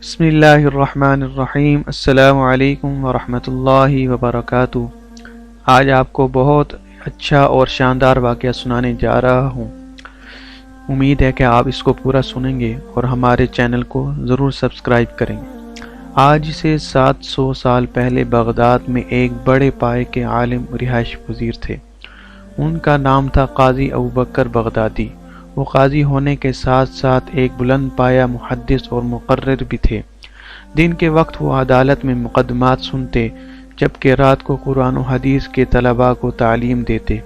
بسم اللہ الرحمن الرحیم۔ السلام علیکم ورحمۃ اللہ وبرکاتہ۔ آج آپ کو بہت اچھا اور شاندار واقعہ سنانے جا رہا ہوں۔ امید ہے کہ آپ اس کو پورا سنیں گے اور ہمارے چینل کو ضرور سبسکرائب کریں گے۔ آج سے 700 سال پہلے بغداد میں ایک بڑے پائے کے عالم رہائش پذیر تھے۔ ان کا نام تھا قاضی ابوبکر بغدادی۔ وہ قاضی ہونے کے ساتھ ساتھ ایک بلند پایہ محدث اور مقرر بھی تھے۔ دن کے وقت وہ عدالت میں مقدمات سنتے، جبکہ رات کو قرآن و حدیث کے طلباء کو تعلیم دیتے۔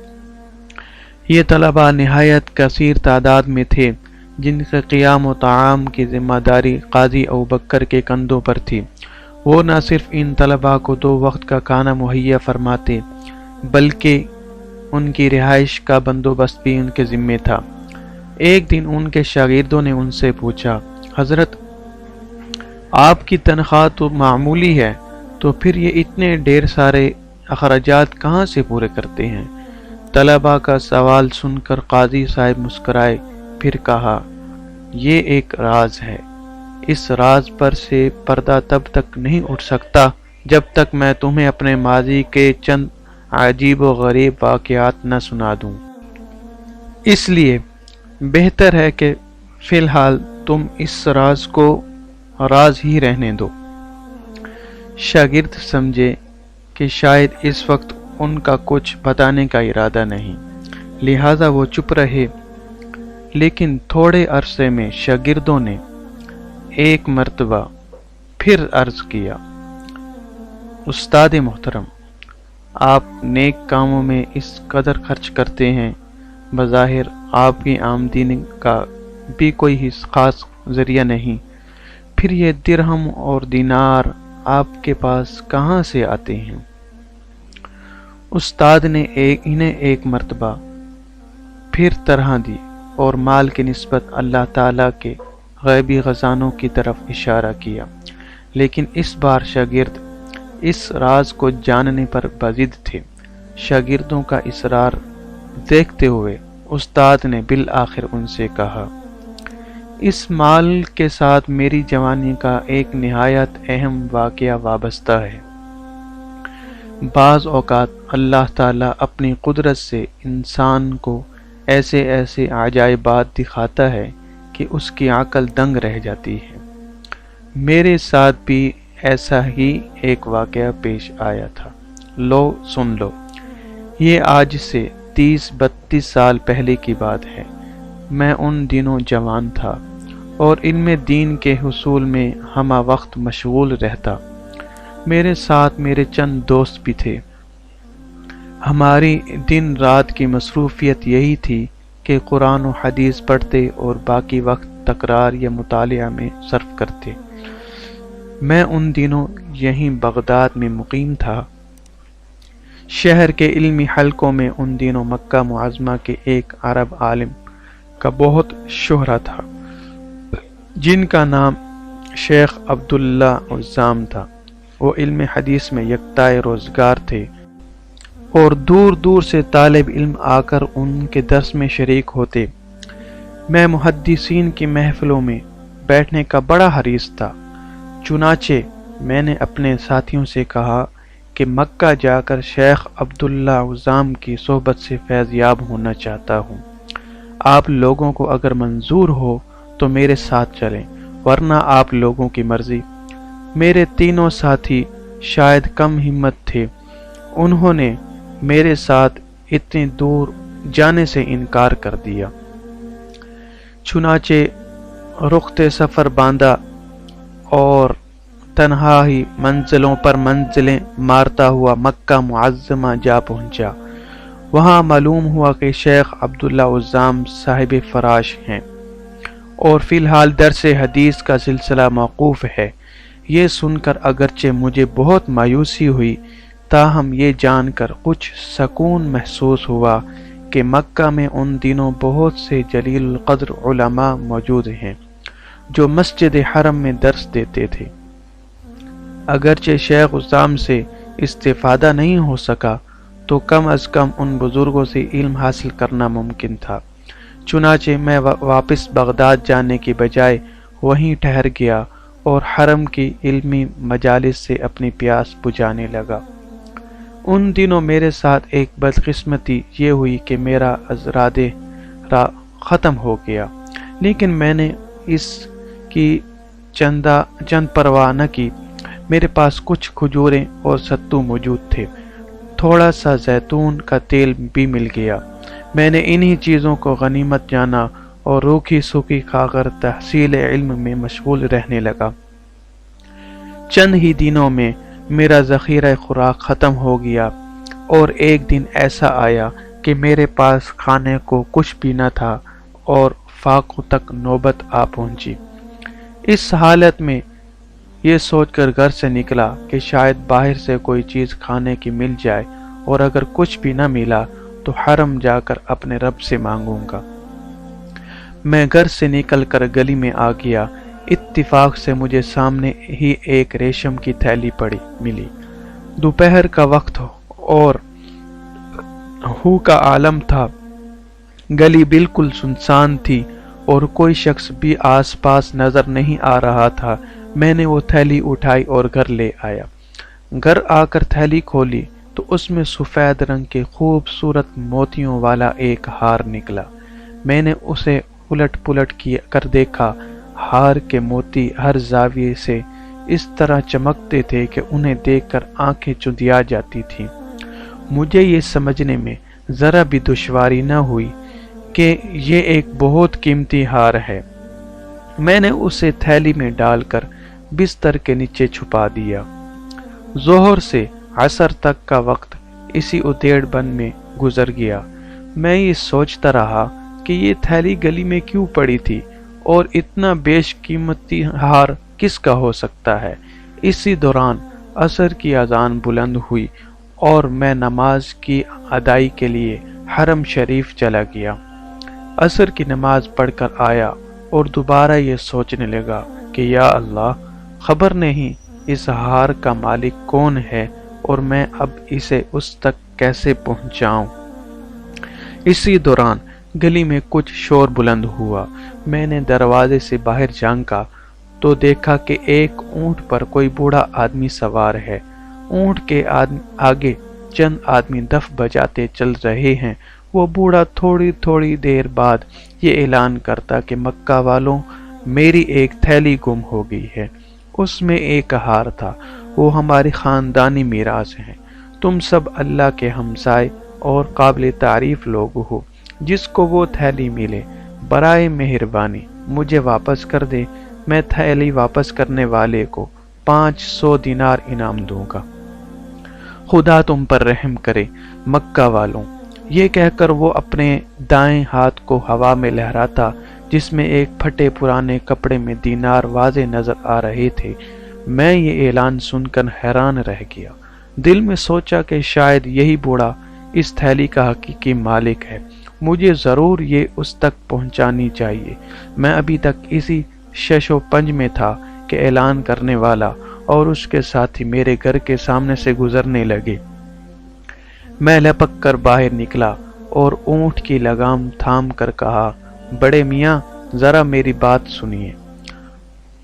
یہ طلباء نہایت کثیر تعداد میں تھے، جن کے قیام و طعام کی ذمہ داری قاضی ابوبکر کے کندھوں پر تھی۔ وہ نہ صرف ان طلباء کو 2 وقت کا کھانا مہیا فرماتے، بلکہ ان کی رہائش کا بندوبست بھی ان کے ذمے تھا۔ ایک دن ان کے شاگردوں نے ان سے پوچھا، حضرت آپ کی تنخواہ تو معمولی ہے، تو پھر یہ اتنے ڈھیر سارے اخراجات کہاں سے پورے کرتے ہیں؟ طلباء کا سوال سن کر قاضی صاحب مسکرائے، پھر کہا، یہ ایک راز ہے۔ اس راز پر سے پردہ تب تک نہیں اٹھ سکتا جب تک میں تمہیں اپنے ماضی کے چند عجیب و غریب واقعات نہ سنا دوں۔ اس لیے بہتر ہے کہ فی الحال تم اس راز کو راز ہی رہنے دو۔ شاگرد سمجھے کہ شاید اس وقت ان کا کچھ بتانے کا ارادہ نہیں، لہذا وہ چپ رہے۔ لیکن تھوڑے عرصے میں شاگردوں نے ایک مرتبہ پھر عرض کیا، استاد محترم، آپ نیک کاموں میں اس قدر خرچ کرتے ہیں، بظاہر آپ کی آمدنی کا بھی کوئی خاص ذریعہ نہیں، پھر یہ درہم اور دینار آپ کے پاس کہاں سے آتے ہیں؟ استاد نے انہیں ایک مرتبہ پھر طرح دی اور مال کی نسبت اللہ تعالیٰ کے غیبی خزانوں کی طرف اشارہ کیا، لیکن اس بار شاگرد اس راز کو جاننے پر بضد تھے۔ شاگردوں کا اصرار دیکھتے ہوئے استاد نے بالآخر ان سے کہا، اس مال کے ساتھ میری جوانی کا ایک نہایت اہم واقعہ وابستہ ہے۔ بعض اوقات اللہ تعالیٰ اپنی قدرت سے انسان کو ایسے عجائبات دکھاتا ہے کہ اس کی عقل دنگ رہ جاتی ہے۔ میرے ساتھ بھی ایسا ہی ایک واقعہ پیش آیا تھا، لو سن لو۔ یہ آج سے 30-32 سال پہلے کی بات ہے۔ میں ان دنوں جوان تھا اور ان میں دین کے حصول میں ہمہ وقت مشغول رہتا۔ میرے ساتھ میرے چند دوست بھی تھے۔ ہماری دن رات کی مصروفیت یہی تھی کہ قرآن و حدیث پڑھتے اور باقی وقت تکرار یا مطالعہ میں صرف کرتے۔ میں ان دنوں یہیں بغداد میں مقیم تھا۔ شہر کے علمی حلقوں میں ان دنوں مکہ معظمہ کے ایک عرب عالم کا بہت شہرہ تھا، جن کا نام شیخ عبداللہ عزام تھا۔ وہ علم حدیث میں یکتائے روزگار تھے اور دور دور سے طالب علم آ کر ان کے درس میں شریک ہوتے۔ میں محدثین کی محفلوں میں بیٹھنے کا بڑا حریص تھا، چنانچہ میں نے اپنے ساتھیوں سے کہا کہ مکہ جا کر شیخ عبداللہ عزام کی صحبت سے فیض یاب ہونا چاہتا ہوں۔ آپ لوگوں کو اگر منظور ہو تو میرے ساتھ چلیں، ورنہ آپ لوگوں کی مرضی۔ میرے تینوں ساتھی شاید کم ہمت تھے، انہوں نے میرے ساتھ اتنی دور جانے سے انکار کر دیا۔ چنانچہ رخت سفر باندھا اور تنہا ہی منزلوں پر منزلیں مارتا ہوا مکہ معظمہ جا پہنچا۔ وہاں معلوم ہوا کہ شیخ عبداللہ عزام صاحب فراش ہیں اور فی الحال درس حدیث کا سلسلہ موقوف ہے۔ یہ سن کر اگرچہ مجھے بہت مایوسی ہوئی، تاہم یہ جان کر کچھ سکون محسوس ہوا کہ مکہ میں ان دنوں بہت سے جلیل القدر علماء موجود ہیں جو مسجد حرم میں درس دیتے تھے۔ اگرچہ شیخ عزام سے استفادہ نہیں ہو سکا تو کم از کم ان بزرگوں سے علم حاصل کرنا ممکن تھا۔ چنانچہ میں واپس بغداد جانے کی بجائے وہیں ٹھہر گیا اور حرم کی علمی مجالس سے اپنی پیاس بجھانے لگا۔ ان دنوں میرے ساتھ ایک بدقسمتی یہ ہوئی کہ میرا ازرادے ختم ہو گیا، لیکن میں نے اس کی چند پرواہ نہ کی۔ میرے پاس کچھ کھجوریں اور ستو موجود تھے، تھوڑا سا زیتون کا تیل بھی مل گیا۔ میں نے انہی چیزوں کو غنیمت جانا اور روکھی سوکھی کھا کر تحصیل علم میں مشغول رہنے لگا۔ چند ہی دنوں میں میرا ذخیرہ خوراک ختم ہو گیا، اور ایک دن ایسا آیا کہ میرے پاس کھانے کو کچھ بھی نہ تھا اور فاقوں تک نوبت آ پہنچی۔ اس حالت میں یہ سوچ کر گھر سے نکلا کہ شاید باہر سے کوئی چیز کھانے کی مل جائے، اور اگر کچھ بھی نہ ملا تو حرم جا کر اپنے رب سے مانگوں گا۔ میں گھر سے نکل کر گلی میں آ گیا۔ اتفاق سے مجھے سامنے ہی ایک ریشم کی تھیلی پڑی ملی۔ دوپہر کا وقت اور ہو کا عالم تھا۔ گلی بالکل سنسان تھی اور کوئی شخص بھی آس پاس نظر نہیں آ رہا تھا۔ میں نے وہ تھیلی اٹھائی اور گھر لے آیا۔ گھر آ کر تھیلی کھولی تو اس میں سفید رنگ کے خوبصورت موتیوں والا ایک ہار نکلا۔ میں نے اسے الٹ پلٹ کر دیکھا۔ ہار کے موتی ہر زاویے سے اس طرح چمکتے تھے کہ انہیں دیکھ کر آنکھیں چندیا جاتی تھیں۔ مجھے یہ سمجھنے میں ذرا بھی دشواری نہ ہوئی کہ یہ ایک بہت قیمتی ہار ہے۔ میں نے اسے تھیلی میں ڈال کر بستر کے نیچے چھپا دیا۔ ظہر سے عصر تک کا وقت اسی ادھیڑ بن میں گزر گیا۔ میں یہ سوچتا رہا کہ یہ تھیلی گلی میں کیوں پڑی تھی اور اتنا بیش قیمتی ہار کس کا ہو سکتا ہے۔ اسی دوران عصر کی اذان بلند ہوئی اور میں نماز کی ادائی کے لیے حرم شریف چلا گیا۔ عصر کی نماز پڑھ کر آیا اور دوبارہ یہ سوچنے لگا کہ یا اللہ، خبر نہیں اس ہار کا مالک کون ہے اور میں اب اسے اس تک کیسے پہنچاؤں۔ اسی دوران گلی میں کچھ شور بلند ہوا۔ میں نے دروازے سے باہر جھانکا تو دیکھا کہ ایک اونٹ پر کوئی بوڑھا آدمی سوار ہے۔ اونٹ کے آگے چند آدمی دف بجاتے چل رہے ہیں۔ وہ بوڑھا تھوڑی دیر بعد یہ اعلان کرتا کہ مکہ والوں، میری ایک تھیلی گم ہو گئی ہے۔ اس میں ایک ہار تھا، وہ ہماری خاندانی میراث ہے۔ تم سب اللہ کے ہمسائے اور قابل تعریف لوگ ہو۔ جس کو وہ تھیلی ملے برائے مہربانی مجھے واپس کر دے، میں تھیلی واپس کرنے والے کو 500 دینار انعام دوں گا۔ خدا تم پر رحم کرے مکہ والوں۔ یہ کہہ کر وہ اپنے دائیں ہاتھ کو ہوا میں لہراتا، جس میں ایک پھٹے پرانے کپڑے میں دینار واضح نظر آ رہے تھے۔ میں یہ اعلان سن کر حیران رہ گیا۔ دل میں سوچا کہ شاید یہی بوڑھا اس تھیلی کا حقیقی مالک ہے۔ مجھے ضرور یہ اس تک پہنچانی چاہیے۔ میں ابھی تک اسی شش و پنج میں تھا کہ اعلان کرنے والا اور اس کے ساتھی میرے گھر کے سامنے سے گزرنے لگے۔ میں لپک کر باہر نکلا اور اونٹ کی لگام تھام کر کہا، بڑے میاں ذرا میری بات سنیے۔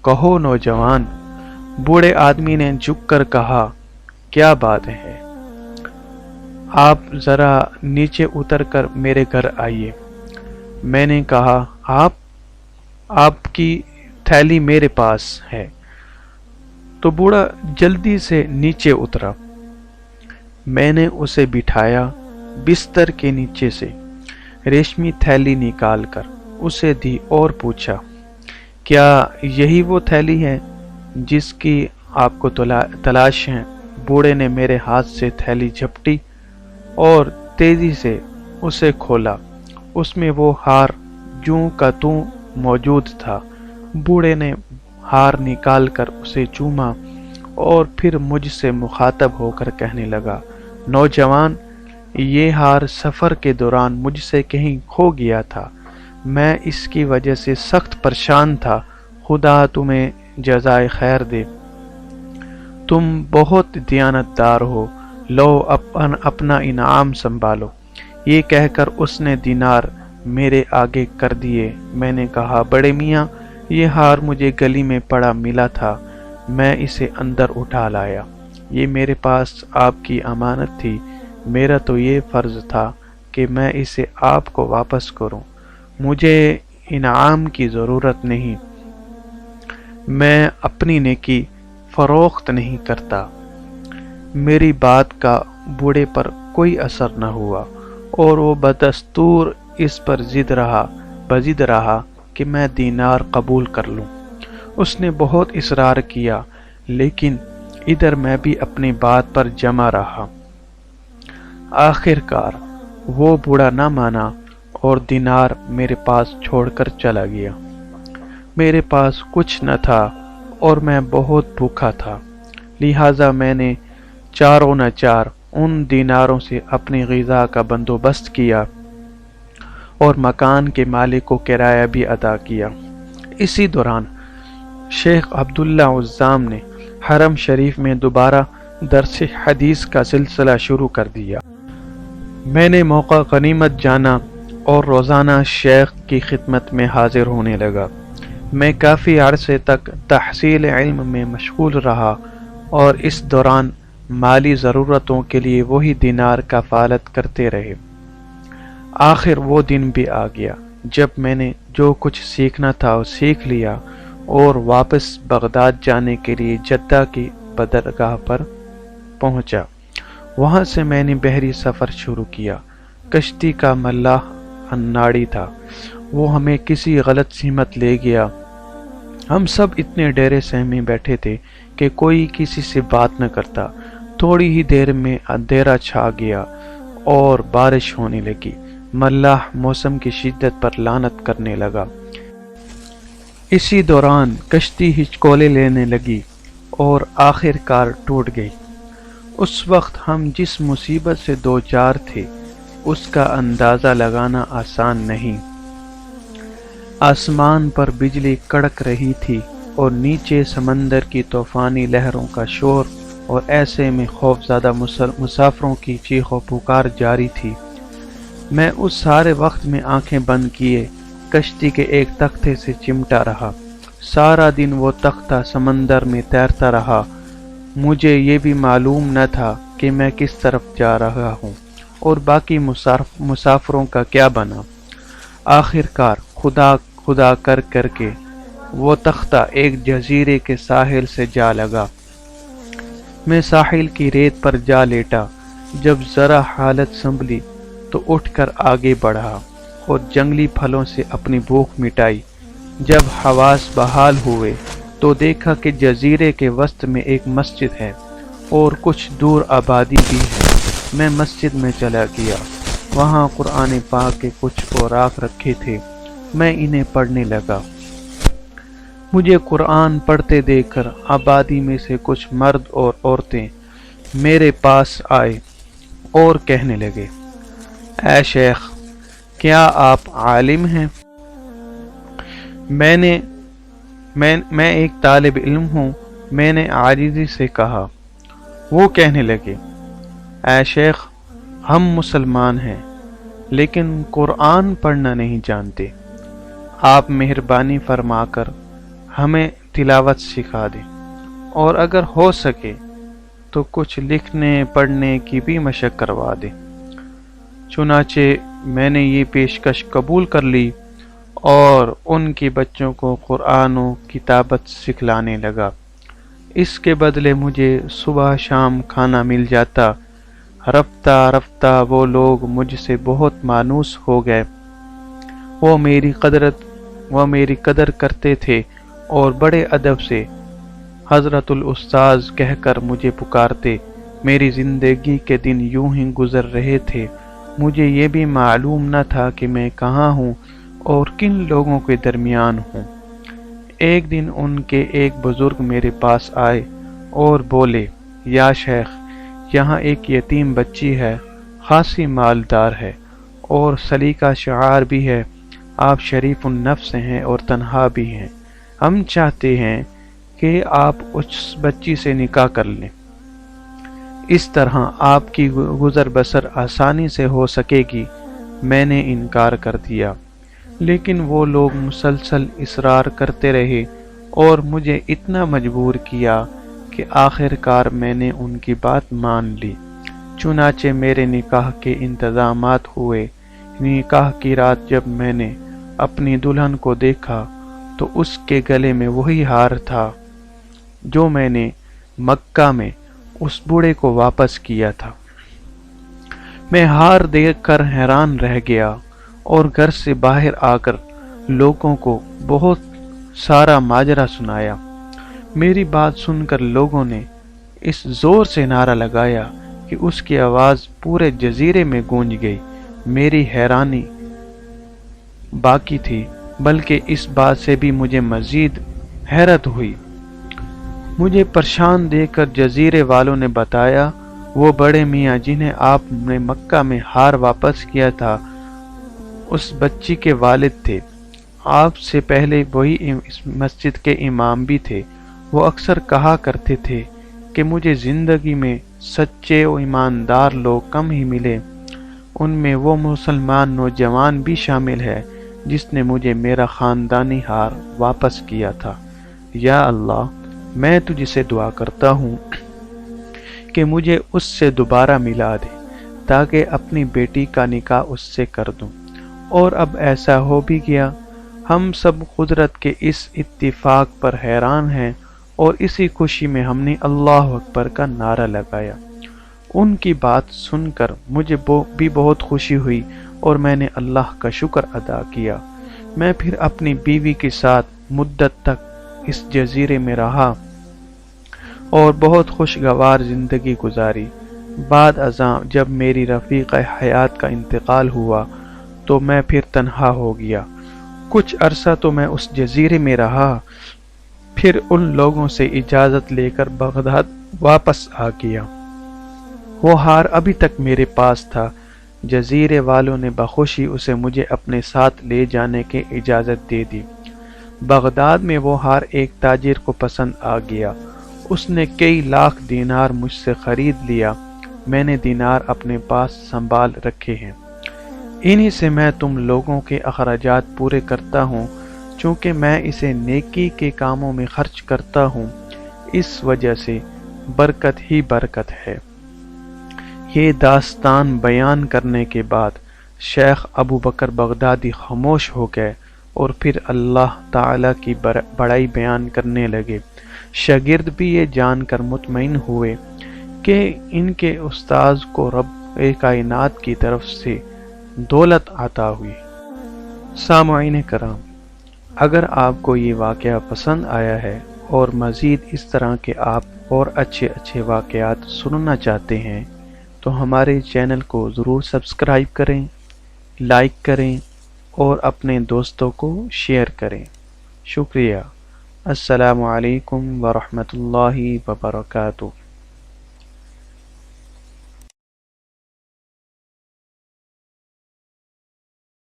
کہو نوجوان، بوڑھے آدمی نے جھک کر کہا، کیا بات ہے؟ آپ ذرا نیچے اتر کر میرے گھر آئیے۔ میں نے کہا، آپ کی تھیلی میرے پاس ہے۔ تو بوڑھا جلدی سے نیچے اترا۔ میں نے اسے بٹھایا، بستر کے نیچے سے ریشمی تھیلی نکال کر اسے دی اور پوچھا، کیا یہی وہ تھیلی ہے جس کی آپ کو تلاش ہے؟ بوڑھے نے میرے ہاتھ سے تھیلی جھپٹی اور تیزی سے اسے کھولا۔ اس میں وہ ہار جوں کا توں موجود تھا۔ بوڑھے نے ہار نکال کر اسے چوما اور پھر مجھ سے مخاطب ہو کر کہنے لگا، نوجوان، یہ ہار سفر کے دوران مجھ سے کہیں کھو گیا تھا۔ میں اس کی وجہ سے سخت پریشان تھا۔ خدا تمہیں جزائے خیر دے، تم بہت دیانتدار ہو، لو اپنا انعام سنبھالو۔ یہ کہہ کر اس نے دینار میرے آگے کر دیے۔ میں نے کہا، بڑے میاں، یہ ہار مجھے گلی میں پڑا ملا تھا، میں اسے اندر اٹھا لایا۔ یہ میرے پاس آپ کی امانت تھی، میرا تو یہ فرض تھا کہ میں اسے آپ کو واپس کروں۔ مجھے انعام کی ضرورت نہیں، میں اپنی نیکی فروخت نہیں کرتا۔ میری بات کا بوڑھے پر کوئی اثر نہ ہوا اور وہ بدستور اس پر ضد رہا کہ میں دینار قبول کر لوں۔ اس نے بہت اصرار کیا، لیکن ادھر میں بھی اپنی بات پر جمع رہا۔ آخر کار وہ بوڑھا نہ مانا اور دینار میرے پاس چھوڑ کر چلا گیا۔ میرے پاس کچھ نہ تھا اور میں بہت بھوکا تھا، لہٰذا میں نے چاروں نہ چار ان دیناروں سے اپنی غذا کا بندوبست کیا اور مکان کے مالک کو کرایہ بھی ادا کیا۔ اسی دوران شیخ عبداللہ عزام نے حرم شریف میں دوبارہ درس حدیث کا سلسلہ شروع کر دیا۔ میں نے موقع غنیمت جانا اور روزانہ شیخ کی خدمت میں حاضر ہونے لگا۔ میں کافی عرصے تک تحصیل علم میں مشغول رہا اور اس دوران مالی ضرورتوں کے لیے وہی دینار کفالت کرتے رہے۔ آخر وہ دن بھی آ گیا جب میں نے جو کچھ سیکھنا تھا وہ سیکھ لیا اور واپس بغداد جانے کے لیے جدہ کی بندرگاہ پر پہنچا۔ وہاں سے میں نے بحری سفر شروع کیا۔ کشتی کا ملاح اناڑی تھا، وہ ہمیں کسی غلط سمت لے گیا۔ ہم سب اتنے ڈیرے سہمے بیٹھے تھے کہ کوئی کسی سے بات نہ کرتا۔ تھوڑی ہی دیر میں اندھیرا چھا گیا اور بارش ہونے لگی۔ ملاح موسم کی شدت پر لعنت کرنے لگا۔ اسی دوران کشتی ہچکولے لینے لگی اور آخر کار ٹوٹ گئی۔ اس وقت ہم جس مصیبت سے دوچار تھے اس کا اندازہ لگانا آسان نہیں۔ آسمان پر بجلی کڑک رہی تھی اور نیچے سمندر کی طوفانی لہروں کا شور، اور ایسے میں خوفزدہ مسافروں کی چیخ و پکار جاری تھی۔ میں اس سارے وقت میں آنکھیں بند کیے کشتی کے ایک تختے سے چمٹا رہا۔ سارا دن وہ تختہ سمندر میں تیرتا رہا۔ مجھے یہ بھی معلوم نہ تھا کہ میں کس طرف جا رہا ہوں اور باقی مسافروں کا کیا بنا۔ آخر کار خدا کر کے وہ تختہ ایک جزیرے کے ساحل سے جا لگا۔ میں ساحل کی ریت پر جا لیٹا۔ جب ذرا حالت سنبھلی تو اٹھ کر آگے بڑھا اور جنگلی پھلوں سے اپنی بھوک مٹائی۔ جب حواس بحال ہوئے تو دیکھا کہ جزیرے کے وسط میں ایک مسجد ہے اور کچھ دور آبادی بھی ہے۔ میں مسجد میں چلا گیا۔ وہاں قرآن پاک کے کچھ اوراق رکھے تھے، میں انہیں پڑھنے لگا۔ مجھے قرآن پڑھتے دیکھ کر آبادی میں سے کچھ مرد اور عورتیں میرے پاس آئے اور کہنے لگے، اے شیخ، کیا آپ عالم ہیں؟ میں ایک طالب علم ہوں، میں نے عاجزی سے کہا۔ وہ کہنے لگے، اے شیخ، ہم مسلمان ہیں لیکن قرآن پڑھنا نہیں جانتے، آپ مہربانی فرما کر ہمیں تلاوت سکھا دیں، اور اگر ہو سکے تو کچھ لکھنے پڑھنے کی بھی مشق کروا دیں۔ چنانچہ میں نے یہ پیشکش قبول کر لی اور ان کے بچوں کو قرآن و کتابت سکھلانے لگا۔ اس کے بدلے مجھے صبح شام کھانا مل جاتا۔ رفتہ رفتہ وہ لوگ مجھ سے بہت مانوس ہو گئے۔ وہ میری قدر کرتے تھے اور بڑے ادب سے حضرت الاستاذ کہہ کر مجھے پکارتے۔ میری زندگی کے دن یوں ہی گزر رہے تھے۔ مجھے یہ بھی معلوم نہ تھا کہ میں کہاں ہوں اور کن لوگوں کے درمیان ہوں۔ ایک دن ان کے ایک بزرگ میرے پاس آئے اور بولے، یا شیخ، یہاں ایک یتیم بچی ہے، خاصی مالدار ہے اور سلیقہ شعار بھی ہے۔ آپ شریف النفس ہیں اور تنہا بھی ہیں۔ ہم چاہتے ہیں کہ آپ اس بچی سے نکاح کر لیں، اس طرح آپ کی گزر بسر آسانی سے ہو سکے گی۔ میں نے انکار کر دیا۔ لیکن وہ لوگ مسلسل اصرار کرتے رہے اور مجھے اتنا مجبور کیا کہ آخر کار میں نے ان کی بات مان لی۔ چنانچہ میرے نکاح کے انتظامات ہوئے۔ نکاح کی رات جب میں نے اپنی دلہن کو دیکھا تو اس کے گلے میں وہی ہار تھا جو میں نے مکہ میں اس بوڑھے کو واپس کیا تھا۔ میں ہار دیکھ کر حیران رہ گیا اور گھر سے باہر آ کر لوگوں کو بہت سارا ماجرا سنایا۔ میری بات سن کر لوگوں نے اس زور سے نعرہ لگایا کہ اس کی آواز پورے جزیرے میں گونج گئی۔ میری حیرانی باقی تھی، بلکہ اس بات سے بھی مجھے مزید حیرت ہوئی۔ مجھے پریشان دیکھ کر جزیرے والوں نے بتایا وہ بڑے میاں جنہیں آپ نے مکہ میں ہار واپس کیا تھا اس بچی کے والد تھے۔ آپ سے پہلے وہی اس مسجد کے امام بھی تھے۔ وہ اکثر کہا کرتے تھے کہ مجھے زندگی میں سچے و ایماندار لوگ کم ہی ملے، ان میں وہ مسلمان نوجوان بھی شامل ہے جس نے مجھے میرا خاندانی ہار واپس کیا تھا۔ یا اللہ، میں تجھ سے دعا کرتا ہوں کہ مجھے اس سے دوبارہ ملا دے تاکہ اپنی بیٹی کا نکاح اس سے کر دوں۔ اور اب ایسا ہو بھی گیا۔ ہم سب قدرت کے اس اتفاق پر حیران ہیں اور اسی خوشی میں ہم نے اللہ اکبر کا نعرہ لگایا۔ ان کی بات سن کر مجھے بھی بہت خوشی ہوئی اور میں نے اللہ کا شکر ادا کیا۔ میں پھر اپنی بیوی کے ساتھ مدت تک اس جزیرے میں رہا اور بہت خوشگوار زندگی گزاری۔ بعد ازاں جب میری رفیق حیات کا انتقال ہوا تو میں پھر تنہا ہو گیا۔ کچھ عرصہ تو میں اس جزیرے میں رہا، پھر ان لوگوں سے اجازت لے کر بغداد واپس آ گیا۔ وہ ہار ابھی تک میرے پاس تھا۔ جزیرے والوں نے بخوشی اسے مجھے اپنے ساتھ لے جانے کی اجازت دے دی۔ بغداد میں وہ ہار ایک تاجر کو پسند آ گیا۔ اس نے کئی لاکھ دینار مجھ سے خرید لیا۔ میں نے دینار اپنے پاس سنبھال رکھے ہیں، انہی سے میں تم لوگوں کے اخراجات پورے کرتا ہوں، چونکہ میں اسے نیکی کے کاموں میں خرچ کرتا ہوں، اس وجہ سے برکت ہی برکت ہے۔ یہ داستان بیان کرنے کے بعد شیخ ابو بکر بغدادی خاموش ہو گئے اور پھر اللہ تعالی کی بڑائی بیان کرنے لگے۔ شاگرد بھی یہ جان کر مطمئن ہوئے کہ ان کے استاذ کو رب کائنات کی طرف سے دولت عطا ہوئی۔ سامعین کرام، اگر آپ کو یہ واقعہ پسند آیا ہے اور مزید اس طرح کے آپ اور اچھے واقعات سننا چاہتے ہیں تو ہمارے چینل کو ضرور سبسکرائب کریں، لائک کریں اور اپنے دوستوں کو شیئر کریں۔ شکریہ۔ السلام علیکم ورحمۃ اللہ وبرکاتہ۔